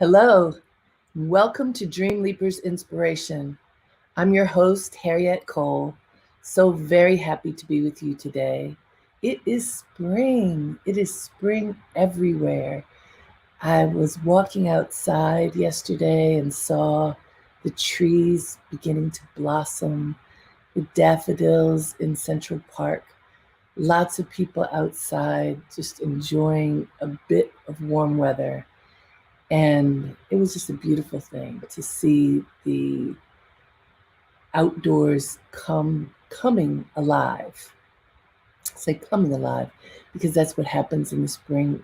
Hello, welcome to Dreamleapers Inspiration. I'm your host, Harriet Cole. So very happy to be with you today. It is spring. It is spring everywhere. I was walking outside yesterday and saw the trees beginning to blossom, the daffodils in Central Park. Lots of people outside just enjoying a bit of warm weather. And it was just a beautiful thing to see the outdoors coming alive. I say coming alive because that's what happens in the spring.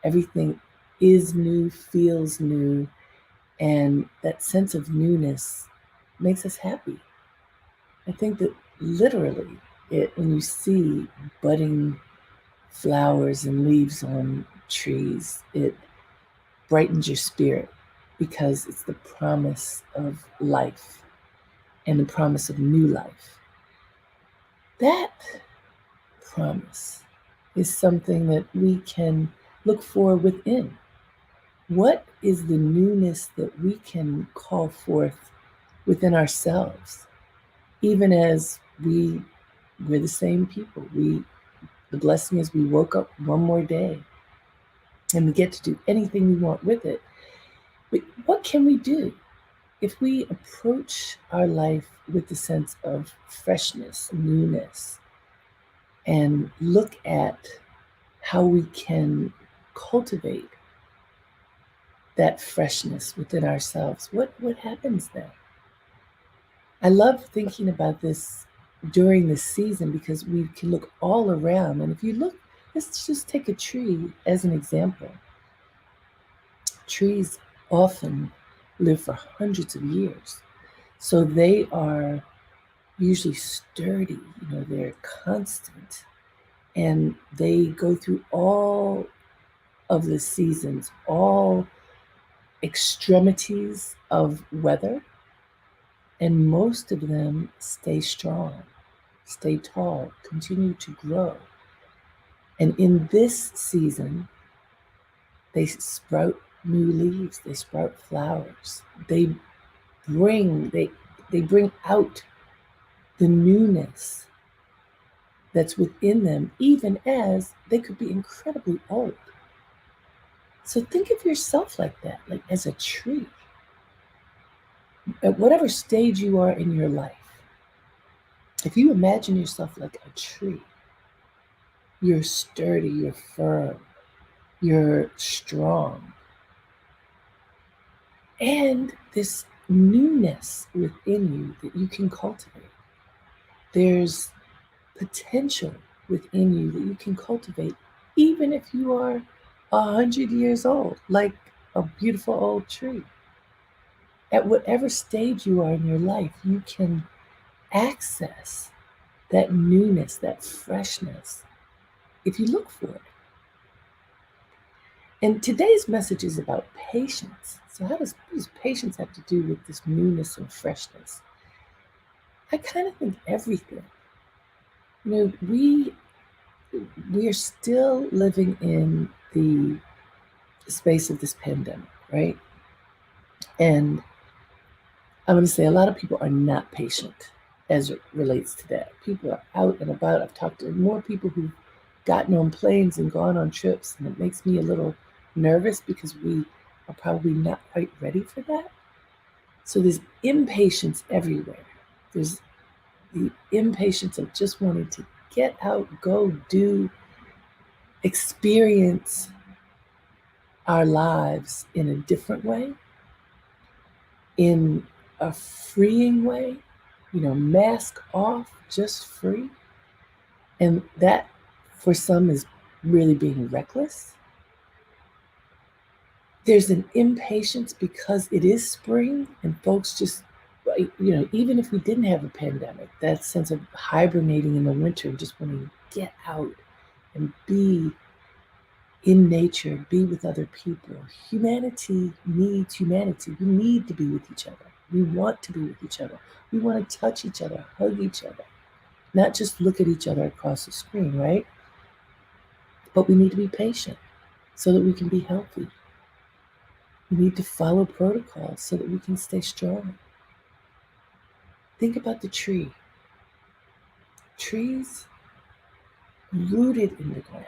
Everything is new, feels new, and that sense of newness makes us happy. I think that literally when you see budding flowers and leaves on trees, it brightens your spirit because it's the promise of life and the promise of new life. That promise is something that we can look for within. What is the newness that we can call forth within ourselves, even as we're the same people. The blessing is we woke up one more day and we get to do anything we want with it. But what can we do if we approach our life with the sense of freshness, newness, and look at how we can cultivate that freshness within ourselves? What happens then? I love thinking about this during the season because we can look all around. And if you look, let's just take a tree as an example. Trees often live for hundreds of years. So they are usually sturdy, they're constant. And they go through all of the seasons, all extremities of weather, and most of them stay strong, stay tall, continue to grow. And in this season, they sprout new leaves, they sprout flowers. Bring they they bring out the newness that's within them, even as they could be incredibly old. So think of yourself like that, like as a tree. At whatever stage you are in your life, if you imagine yourself like a tree, you're sturdy, you're firm, you're strong. And this newness within you that you can cultivate. There's potential within you that you can cultivate, even if you are 100 years old, like a beautiful old tree. At whatever stage you are in your life, you can access that newness, that freshness, if you look for it. And today's message is about patience. So what does patience have to do with this newness and freshness? I kind of think everything. We are still living in the space of this pandemic, right? And I'm going to say a lot of people are not patient as it relates to that. People are out and about. I've talked to more people who've gotten on planes and gone on trips, and it makes me a little nervous because we are probably not quite ready for that. So there's impatience everywhere. There's the impatience of just wanting to get out, go, do, experience our lives in a different way, in a freeing way, mask off, just free. And that for some is really being reckless. There's an impatience because it is spring and folks just, even if we didn't have a pandemic, that sense of hibernating in the winter and just wanting to get out and be in nature, be with other people. Humanity needs humanity. We need to be with each other. We want to be with each other. We want to touch each other, hug each other, not just look at each other across the screen, right? But we need to be patient so that we can be healthy. We need to follow protocols so that we can stay strong. Think about the tree. Trees rooted in the ground,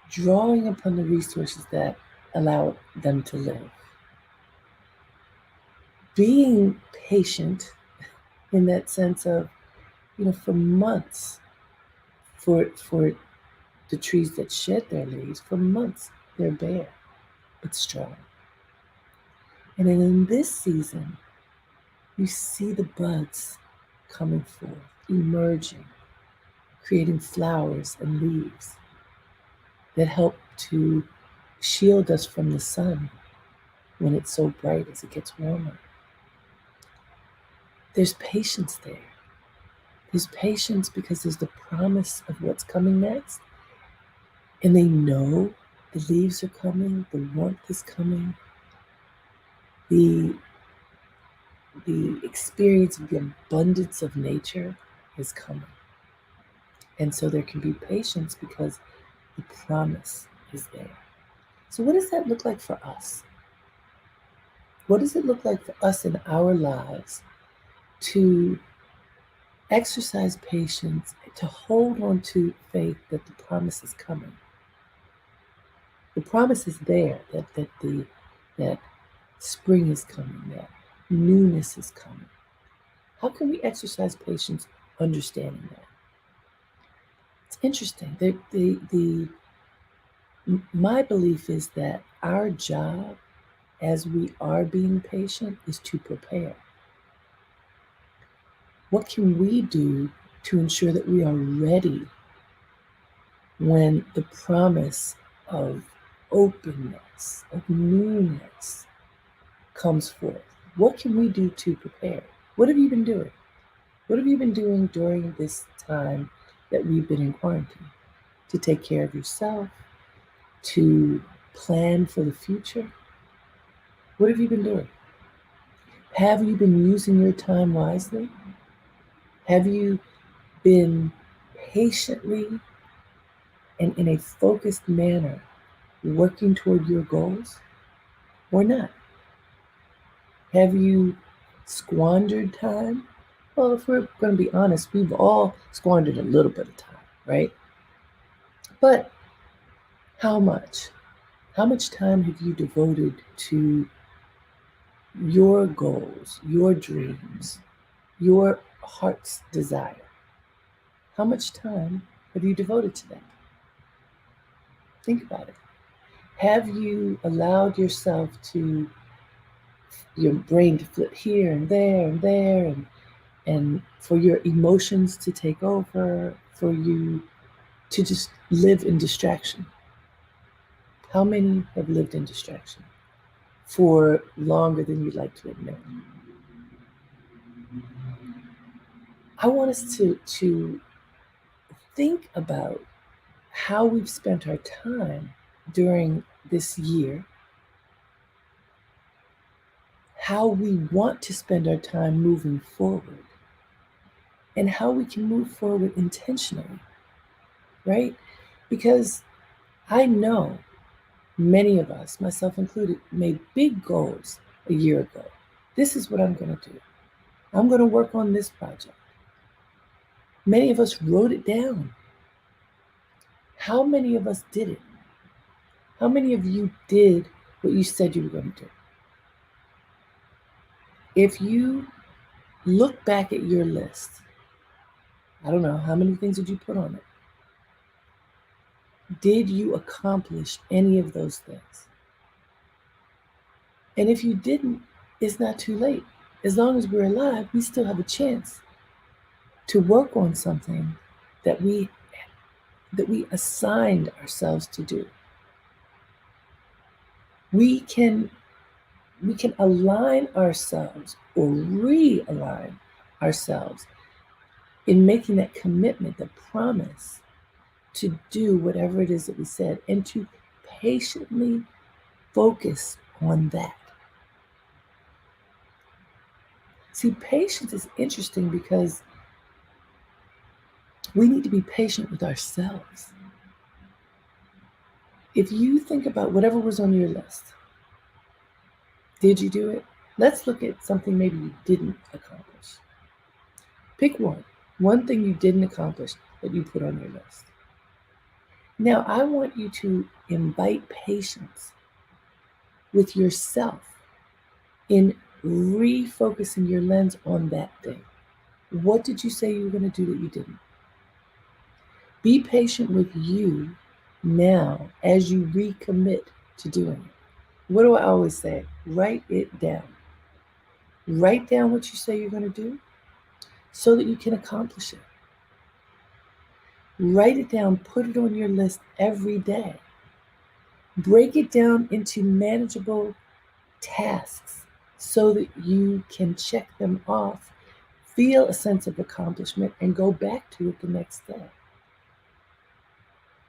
drawing upon the resources that allow them to live. Being patient in that sense of, for months, for the trees that shed their leaves, for months they're bare but strong. And then in this season, you see the buds coming forth, emerging, creating flowers and leaves that help to shield us from the sun when it's so bright as it gets warmer. There's patience there. There's patience because there's the promise of what's coming next. And they know the leaves are coming, the warmth is coming, the experience of the abundance of nature is coming. And so there can be patience because the promise is there. So what does that look like for us? What does it look like for us in our lives to exercise patience, to hold on to faith that the promise is coming? The promise is there, that spring is coming, that newness is coming. How can we exercise patience understanding that? It's interesting. My belief is that our job as we are being patient is to prepare. What can we do to ensure that we are ready when the promise of openness, of newness comes forth? What can we do to prepare? What have you been doing? What have you been doing during this time that we've been in quarantine? To take care of yourself, to plan for the future? What have you been doing? Have you been using your time wisely? Have you been patiently and in a focused manner working toward your goals or not? Have you squandered time? Well, if we're going to be honest, we've all squandered a little bit of time, right? But how much? How much time have you devoted to your goals, your dreams, your heart's desire? How much time have you devoted to that? Think about it. Have you allowed yourself to, your brain to flip here and there and there, and for your emotions to take over, for you to just live in distraction? How many have lived in distraction for longer than you'd like to admit? I want us to think about how we've spent our time during this year, how we want to spend our time moving forward, and how we can move forward intentionally, right? Because I know many of us, myself included, made big goals a year ago. This is what I'm going to do. I'm going to work on this project. Many of us wrote it down. How many of us did it? How many of you did what you said you were going to do? If you look back at your list, I don't know, how many things did you put on it? Did you accomplish any of those things? And if you didn't, it's not too late. As long as we're alive, we still have a chance to work on something that we assigned ourselves to do. We can align ourselves or realign ourselves in making that commitment, the promise to do whatever it is that we said, and to patiently focus on that. See, patience is interesting because we need to be patient with ourselves. If you think about whatever was on your list, did you do it? Let's look at something maybe you didn't accomplish. Pick one thing you didn't accomplish that you put on your list. Now, I want you to invite patience with yourself in refocusing your lens on that thing. What did you say you were going to do that you didn't? Be patient with you now as you recommit to doing it. What do I always say? Write it down. Write down what you say you're going to do so that you can accomplish it. Write it down, put it on your list every day. Break it down into manageable tasks so that you can check them off, feel a sense of accomplishment, and go back to it the next day.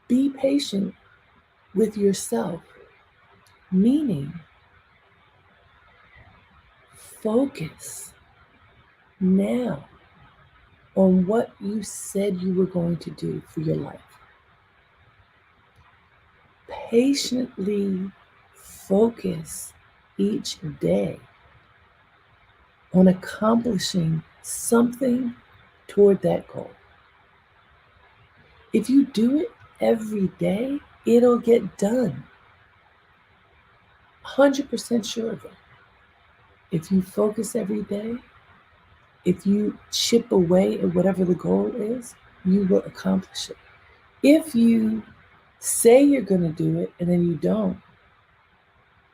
Be patient with yourself, meaning focus now on what you said you were going to do for your life. Patiently focus each day on accomplishing something toward that goal. If you do it every day, it'll get done. 100% sure of it. If you focus every day, if you chip away at whatever the goal is, you will accomplish it. If you say you're going to do it and then you don't,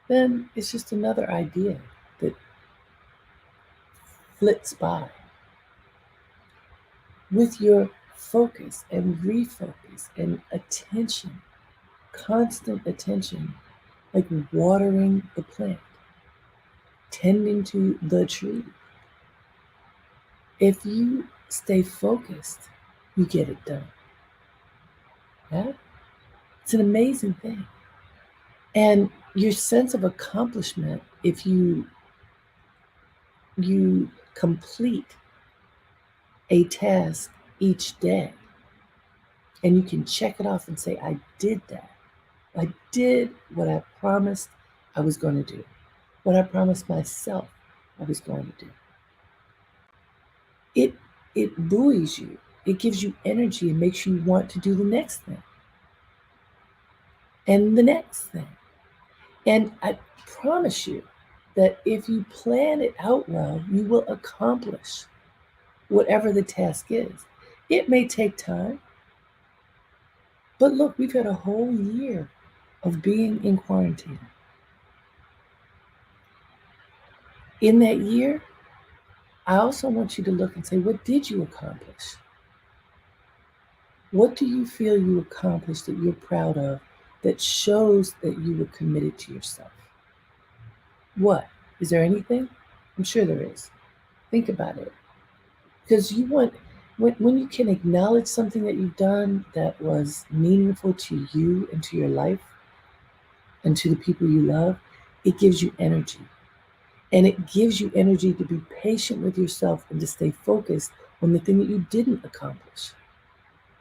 then it's just another idea that flits by. With your focus and refocus and attention, constant attention, like watering the plant, tending to the tree. If you stay focused, you get it done. Yeah? It's an amazing thing. And your sense of accomplishment, if you complete a task each day and you can check it off and say, I did that. I did what I promised I was going to do, what I promised myself I was going to do. It buoys you. It gives you energy and makes you want to do the next thing and the next thing. And I promise you that if you plan it out well, you will accomplish whatever the task is. It may take time, but look, we've had a whole year of being in quarantine. In that year, I also want you to look and say, what did you accomplish? What do you feel you accomplished that you're proud of that shows that you were committed to yourself? What? Is there anything? I'm sure there is. Think about it. Because you want, when you can acknowledge something that you've done that was meaningful to you and to your life and to the people you love, it gives you energy. And it gives you energy to be patient with yourself and to stay focused on the thing that you didn't accomplish,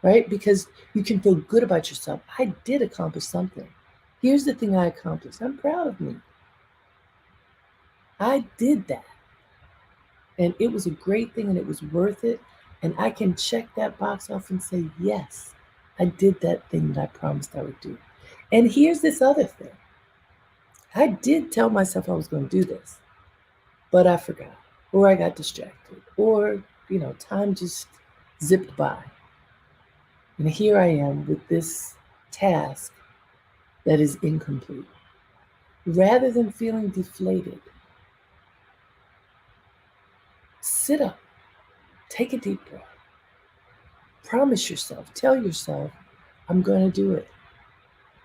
right? Because you can feel good about yourself. I did accomplish something. Here's the thing I accomplished. I'm proud of me. I did that. And it was a great thing and it was worth it. And I can check that box off and say, yes, I did that thing that I promised I would do. And here's this other thing. I did tell myself I was going to do this, but I forgot, or I got distracted, or, time just zipped by. And here I am with this task that is incomplete. Rather than feeling deflated, sit up, take a deep breath, promise yourself, tell yourself, I'm going to do it.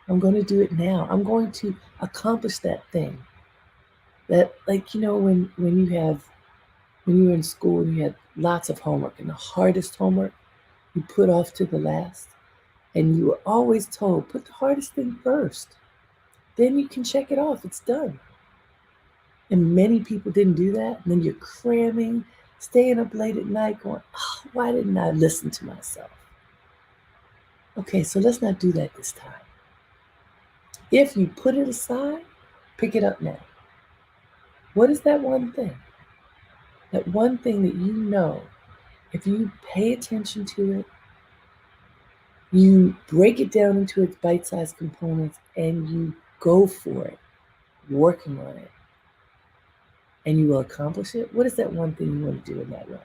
I'm going to do it now. I'm going to accomplish that thing. That, like, when you were in school and you had lots of homework and the hardest homework you put off to the last. And you were always told, put the hardest thing first. Then you can check it off. It's done. And many people didn't do that. And then you're cramming, staying up late at night going, oh, why didn't I listen to myself? Okay, so let's not do that this time. If you put it aside, pick it up now. What is that one thing? That one thing that you know, if you pay attention to it, you break it down into its bite-sized components and you go for it, working on it, and you will accomplish it. What is that one thing you want to do in that way?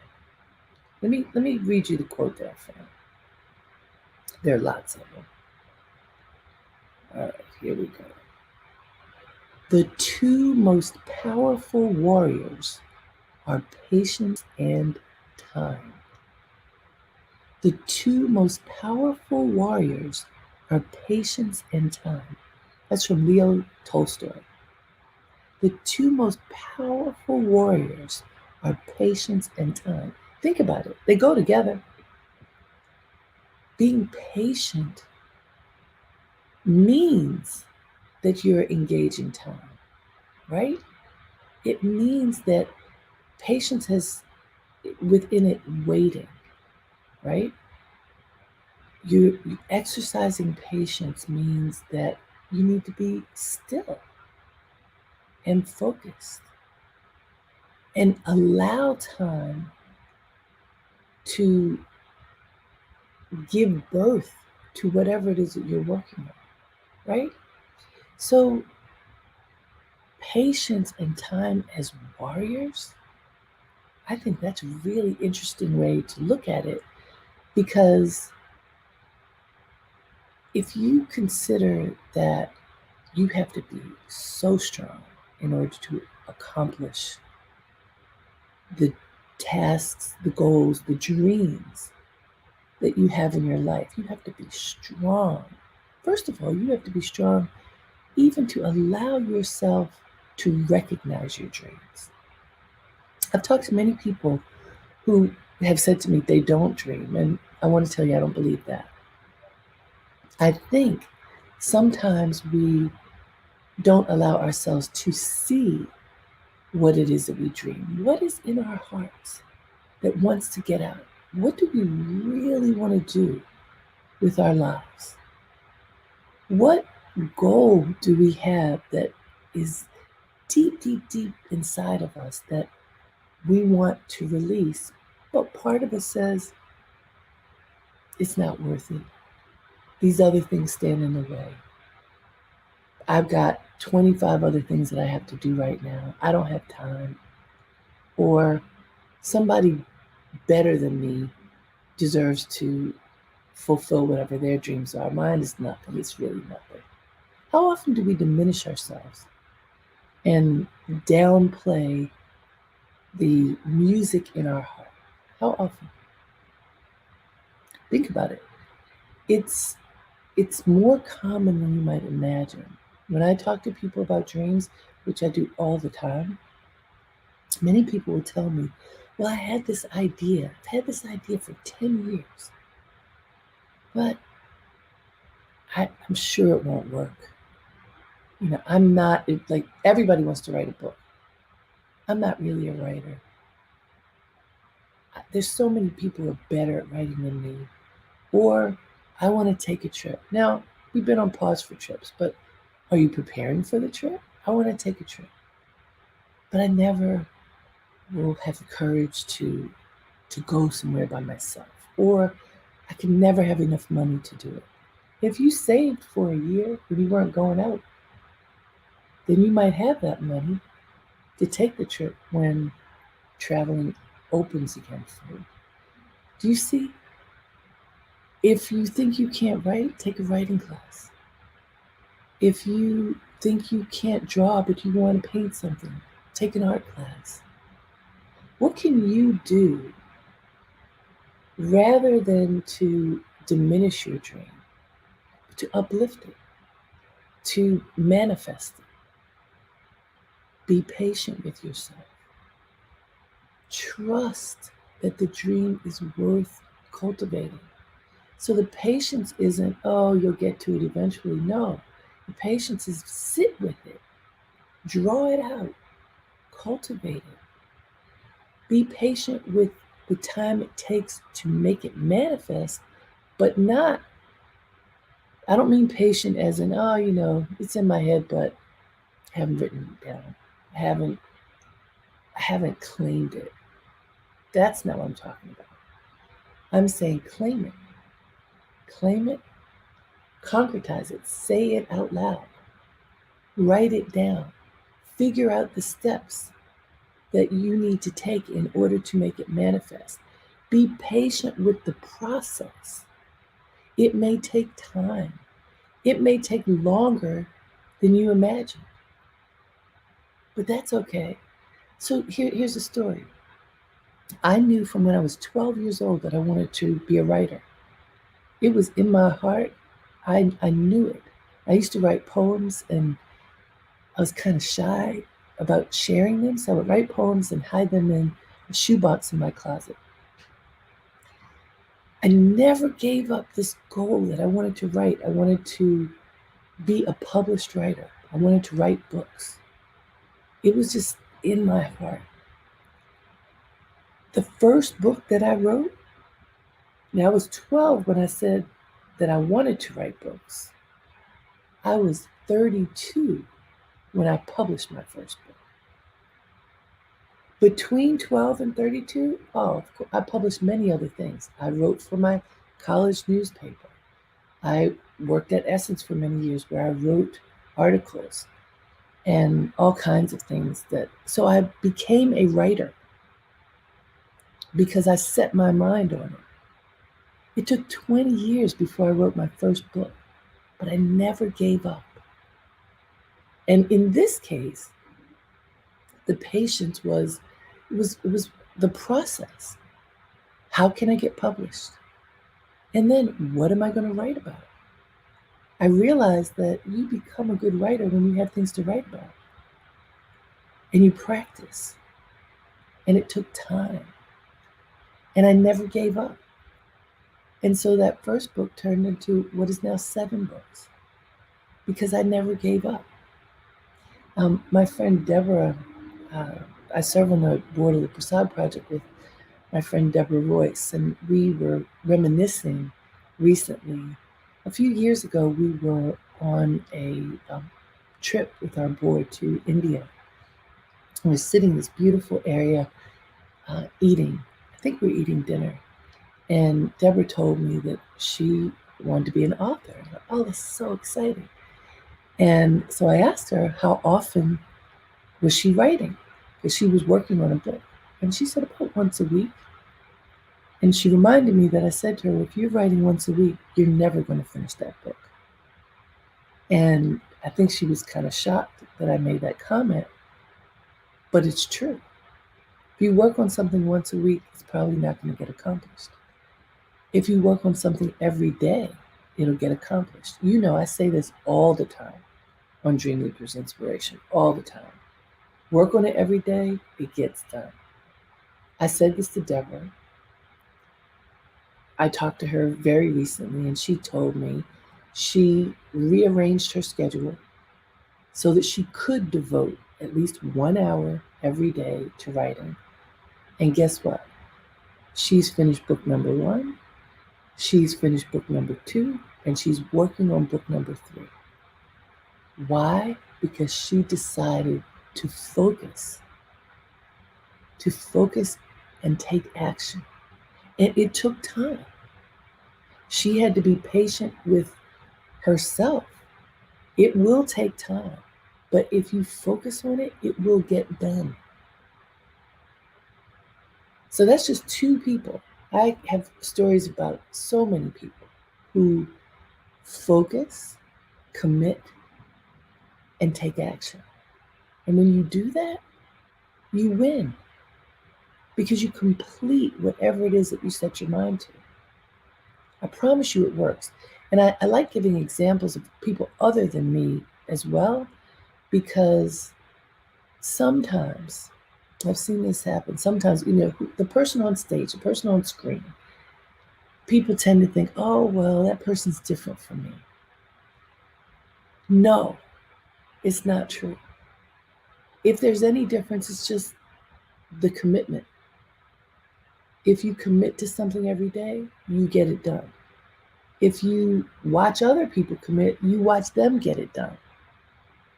Let me read you the quote that I found. There are lots of them. All right, here we go. The two most powerful warriors are patience and time. The two most powerful warriors are patience and time. That's from Leo Tolstoy. The two most powerful warriors are patience and time. Think about it, they go together. Being patient means that you're engaging time, right? It means that patience has within it waiting, right? You exercising patience means that you need to be still and focused and allow time to give birth to whatever it is that you're working on, right? So, patience and time as warriors, I think that's a really interesting way to look at it because if you consider that you have to be so strong in order to accomplish the tasks, the goals, the dreams that you have in your life, you have to be strong. First of all, you have to be strong even to allow yourself to recognize your dreams. I've talked to many people who have said to me they don't dream, and I want to tell you I don't believe that. I think sometimes we don't allow ourselves to see what it is that we dream. What is in our hearts that wants to get out? What do we really want to do with our lives? What goal do we have that is deep, deep, deep inside of us that we want to release? But part of us says, it's not worth it. These other things stand in the way. I've got 25 other things that I have to do right now. I don't have time. Or somebody better than me deserves to fulfill whatever their dreams are. Mine is nothing. It's really nothing. How often do we diminish ourselves and downplay the music in our heart? How often? Think about it. It's more common than you might imagine. When I talk to people about dreams, which I do all the time, many people will tell me, well, I had this idea. I've had this idea for 10 years, but I'm sure it won't work. You know, I'm not, like everybody wants to write a book. I'm not really a writer. There's so many people who are better at writing than me. Or I want to take a trip. Now, we've been on pause for trips, but are you preparing for the trip? I want to take a trip. But I never will have the courage to go somewhere by myself. Or I can never have enough money to do it. If you saved for a year when you weren't going out, then you might have that money to take the trip when traveling opens again for you. Do you see? If you think you can't write, take a writing class. If you think you can't draw but you want to paint something, take an art class. What can you do rather than to diminish your dream, to uplift it, to manifest it? Be patient with yourself. Trust that the dream is worth cultivating. So the patience isn't, oh, you'll get to it eventually. No, the patience is sit with it, draw it out, cultivate it. Be patient with the time it takes to make it manifest, but not I don't mean patient as in, oh, it's in my head, but I haven't written it down. I haven't I haven't claimed it. That's not what I'm talking about. I'm saying claim it. Claim it, concretize it, say it out loud, write it down, figure out the steps that you need to take in order to make it manifest. Be patient with the process. It may take time, it may take longer than you imagine, but that's okay. So here's a story. I knew from when I was 12 years old that I wanted to be a writer. It was in my heart. I knew it. I used to write poems and I was kind of shy about sharing them. So I would write poems and hide them in a shoebox in my closet. I never gave up this goal that I wanted to write. I wanted to be a published writer. I wanted to write books. It was just in my heart. The first book that I wrote, now I was 12 when I said that I wanted to write books. I was 32 when I published my first book. Between 12 and 32, I published many other things. I wrote for my college newspaper. I worked at Essence for many years where I wrote articles and all kinds of things so I became a writer because I set my mind on it. It took 20 years before I wrote my first book, but I never gave up. And in this case, the patience was the process. How can I get published? And then what am I going to write about? I realized that you become a good writer when you have things to write about. And you practice. And it took time. And I never gave up. And so that first book turned into what is now 7 books because I never gave up. My friend Deborah, I serve on the board of the Prasad Project with my friend Deborah Royce, and we were reminiscing recently. A few years ago, we were on a trip with our board to India. We were sitting in this beautiful area eating. I think we were eating dinner. And Deborah told me that she wanted to be an author. I thought, oh, that's so exciting. And so I asked her how often was she writing, because she was working on a book. And she said about once a week. And she reminded me that I said to her, if you're writing once a week, you're never going to finish that book. And I think she was kind of shocked that I made that comment, but it's true. If you work on something once a week, it's probably not going to get accomplished. If you work on something every day, it'll get accomplished. I say this all the time on Dreamleapers Inspiration, all the time. Work on it every day, it gets done. I said this to Deborah. I talked to her very recently, and she told me she rearranged her schedule so that she could devote at least 1 hour every day to writing. And guess what? She's finished book number 1, she's finished book number 2, and she's working on book number 3. Why? Because she decided to focus and take action. And it took time. She had to be patient with herself. It will take time, but if you focus on it, it will get done. So that's just 2 people. I have stories about so many people who focus, commit, and take action. And when you do that, you win because you complete whatever it is that you set your mind to. I promise you it works. And I like giving examples of people other than me as well, because sometimes I've seen this happen. Sometimes, the person on stage, the person on screen, people tend to think, oh, well, that person's different from me. No, it's not true. If there's any difference, it's just the commitment. If you commit to something every day, you get it done. If you watch other people commit, you watch them get it done.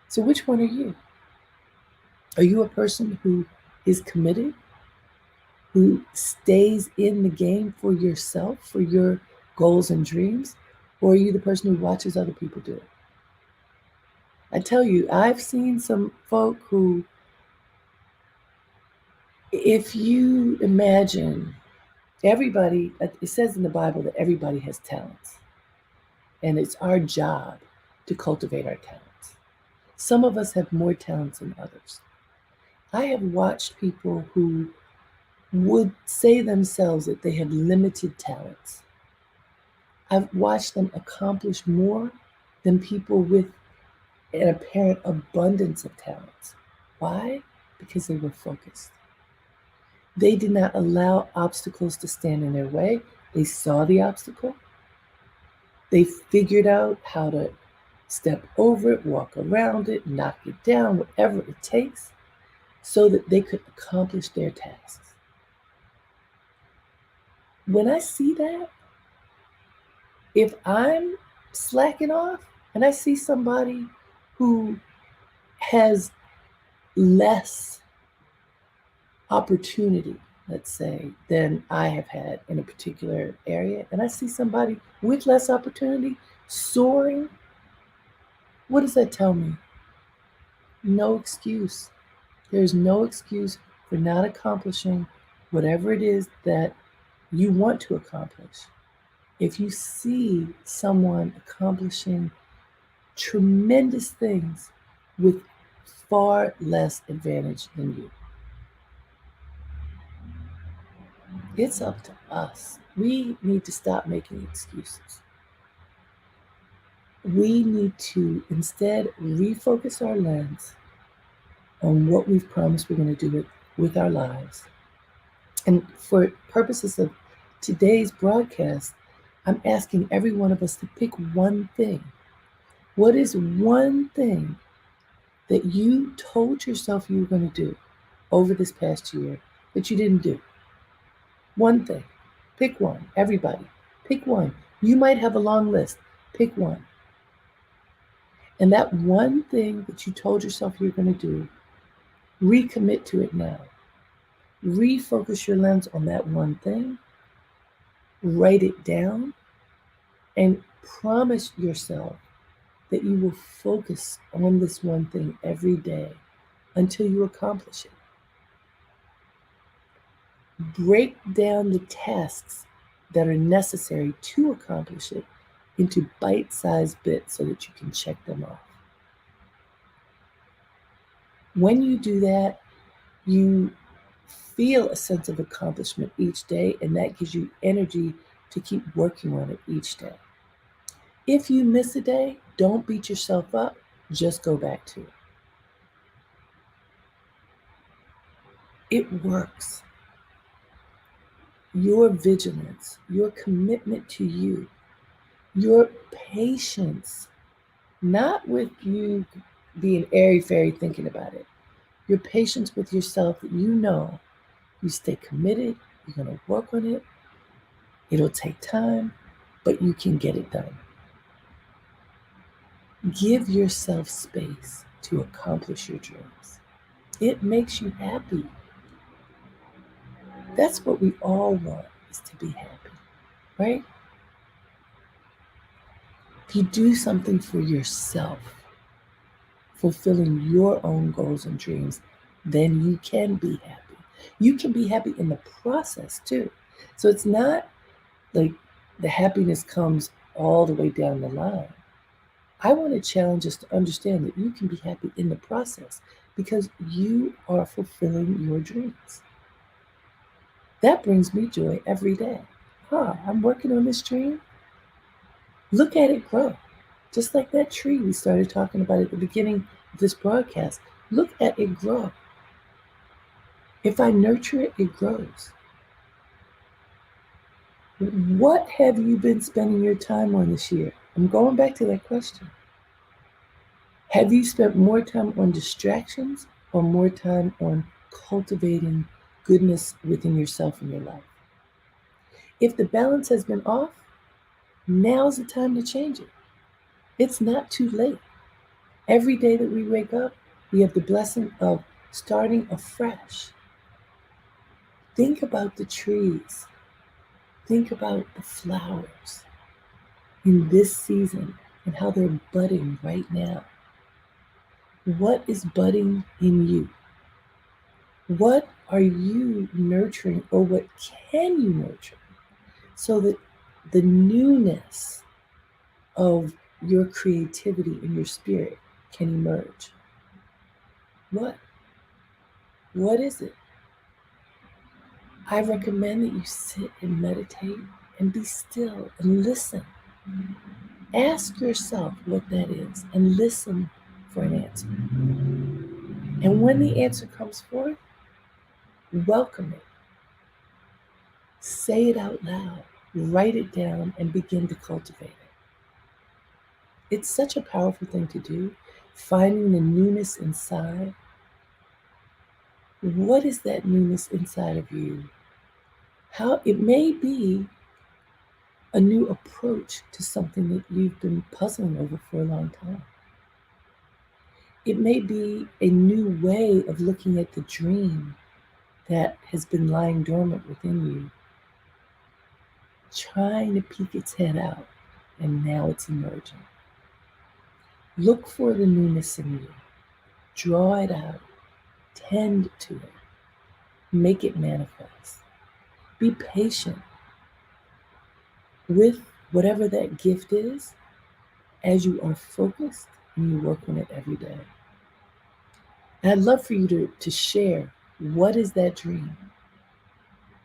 So which one are you? Are you a person who is committed, who stays in the game for yourself, for your goals and dreams? Or are you the person who watches other people do it? I tell you, I've seen some folk who, if you imagine everybody, it says in the Bible that everybody has talents, and it's our job to cultivate our talents. Some of us have more talents than others. I have watched people who would say themselves that they have limited talents. I've watched them accomplish more than people with an apparent abundance of talents. Why? Because they were focused. They did not allow obstacles to stand in their way. They saw the obstacle. They figured out how to step over it, walk around it, knock it down, whatever it takes, so that they could accomplish their tasks. When I see that, if I'm slacking off and I see somebody who has less opportunity, let's say, than I have had in a particular area, and I see somebody with less opportunity soaring, what does that tell me? No excuse. There's no excuse for not accomplishing whatever it is that you want to accomplish. If you see someone accomplishing tremendous things with far less advantage than you, it's up to us. We need to stop making excuses. We need to instead refocus our lens on what we've promised we're going to do with our lives. And for purposes of today's broadcast, I'm asking every one of us to pick one thing. What is one thing that you told yourself you were going to do over this past year that you didn't do? One thing. Pick one. Everybody. Pick one. You might have a long list. Pick one. And that one thing that you told yourself you were going to do, recommit to it now. Refocus your lens on that one thing. Write it down and promise yourself that you will focus on this one thing every day until you accomplish it. Break down the tasks that are necessary to accomplish it into bite-sized bits so that you can check them off. When you do that, you feel a sense of accomplishment each day, and that gives you energy to keep working on it each day. If you miss a day, don't beat yourself up, just go back to it. It works. Your vigilance, your commitment to you, your patience, not with you being airy-fairy thinking about it, your patience with yourself that you know you stay committed, you're going to work on it, it'll take time, but you can get it done. Give yourself space to accomplish your dreams. It makes you happy. That's what we all want, is to be happy, right? If you do something for yourself, fulfilling your own goals and dreams, then you can be happy. You can be happy in the process too. So it's not like the happiness comes all the way down the line. I want to challenge us to understand that you can be happy in the process because you are fulfilling your dreams. That brings me joy every day. I'm working on this dream. Look at it grow. Just like that tree we started talking about at the beginning of this broadcast. Look at it grow. If I nurture it, it grows. What have you been spending your time on this year? I'm going back to that question. Have you spent more time on distractions or more time on cultivating goodness within yourself and your life? If the balance has been off, Now's the time to change it. It's not too late. Every day that we wake up, we have the blessing of starting afresh. Think about the trees. Think about the flowers in this season and how they're budding right now. What is budding in you? What are you nurturing, or what can you nurture so that the newness of your creativity and your spirit can emerge? What? What is it? I recommend that you sit and meditate and be still and listen. Ask yourself what that is and listen for an answer. And when the answer comes forth, welcome it. Say it out loud, write it down, and begin to cultivate it. It's such a powerful thing to do, finding the newness inside. What is that newness inside of you? How it may be a new approach to something that you've been puzzling over for a long time. It may be a new way of looking at the dream that has been lying dormant within you, trying to peek its head out, and now it's emerging. Look for the newness in you, draw it out, tend to it, make it manifest. Be patient with whatever that gift is as you are focused and you work on it every day. And I'd love for you to share, what is that dream?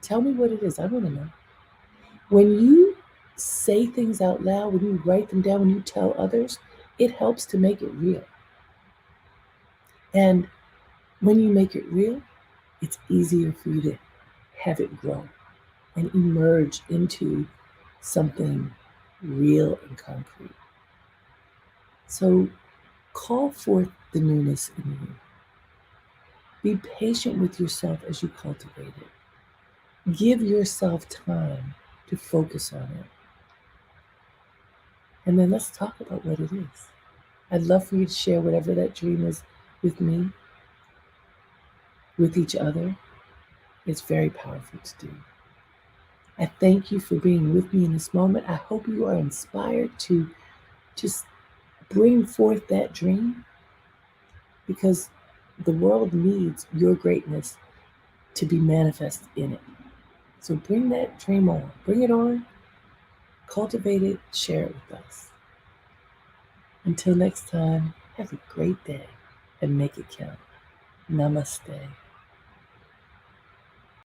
Tell me what it is. I want to know. When you say things out loud, when you write them down, when you tell others, it helps to make it real. And when you make it real, it's easier for you to have it grow and emerge into something real and concrete. So call forth the newness in you. Be patient with yourself as you cultivate it. Give yourself time to focus on it. And then let's talk about what it is. I'd love for you to share whatever that dream is with me, with each other. It's very powerful to do. I thank you for being with me in this moment. I hope you are inspired to just bring forth that dream, because the world needs your greatness to be manifest in it. So bring that dream on. Bring it on. Cultivate it. Share it with us. Until next time, have a great day and make it count. Namaste.